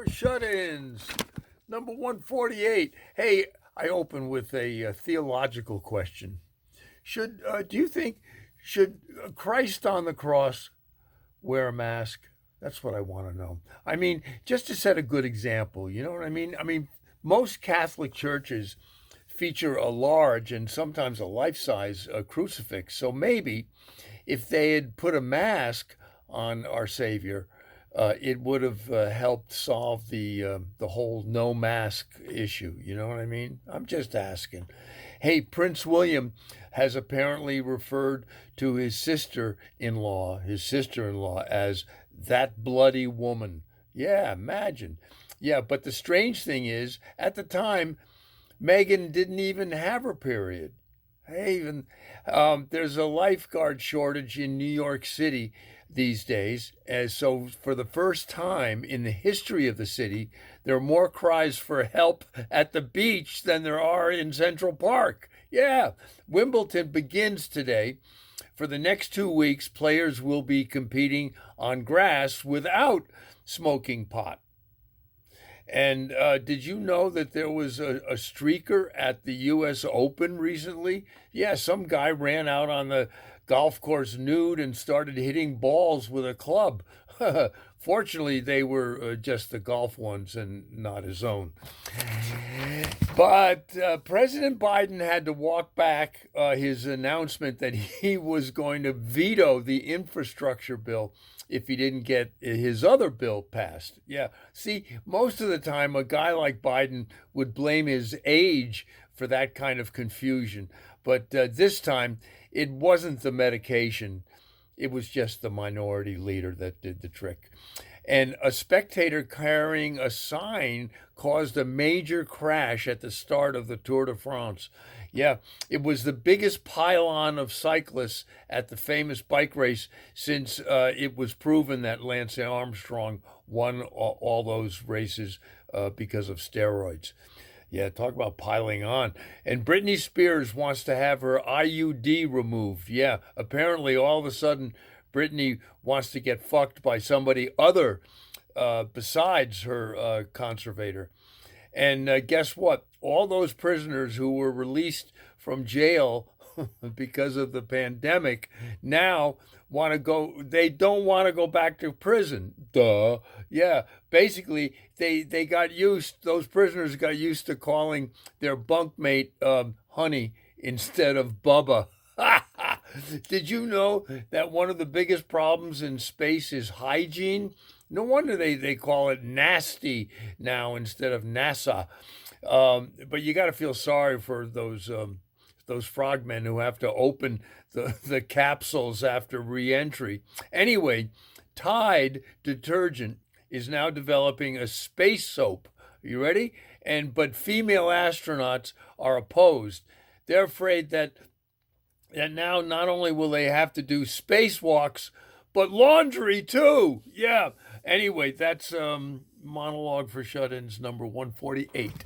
for Shut-Ins, number 148. Hey, I open with a theological question. Do you think, should Christ on the cross wear a mask? That's what I want to know. I mean, just to set a good example, you know what I mean? Most Catholic churches feature a large and sometimes a life-size crucifix. So maybe if they had put a mask on our Savior, it would have helped solve the whole no mask issue. You know what I mean? I'm just asking. Hey, Prince William has apparently referred to his sister-in-law, as that bloody woman. Yeah, imagine. Yeah, but the strange thing is, at the time, Megan didn't even have her period. Hey, even there's a lifeguard shortage in New York City these days, as so for the first time in the history of the city, there are more cries for help at the beach than there are in Central Park. Yeah, Wimbledon begins today. For the next 2 weeks, players will be competing on grass without smoking pot. And did you know that there was a streaker at the U.S. Open recently? Yeah, some guy ran out on the golf course nude and started hitting balls with a club. Fortunately, they were just the golf ones and not his own. But President Biden had to walk back his announcement that he was going to veto the infrastructure bill if he didn't get his other bill passed. Yeah. See, most of the time, a guy like Biden would blame his age for that kind of confusion. But this time, it wasn't the medication. It was just the minority leader that did the trick. And a spectator carrying a sign caused a major crash at the start of the Tour de France. Yeah, it was the biggest pile-on of cyclists at the famous bike race since it was proven that Lance Armstrong won all those races because of steroids. Yeah, talk about piling on. And Britney Spears wants to have her IUD removed. Yeah, apparently all of a sudden Britney wants to get fucked by somebody other besides her conservator. And guess what? All those prisoners who were released from jail because of the pandemic now want to go, they don't want to go back to prison. Duh. Yeah. Basically, they got used, those prisoners got used to calling their bunkmate honey instead of Bubba. Did you know that one of the biggest problems in space is hygiene? No wonder they call it nasty now instead of NASA. But you got to feel sorry for those frogmen who have to open the capsules after reentry. Anyway, Tide detergent is now developing a space soap. You ready? But female astronauts are opposed. They're afraid that now not only will they have to do spacewalks, but laundry too. Yeah. Anyway, that's Monologue for Shut-Ins number 148.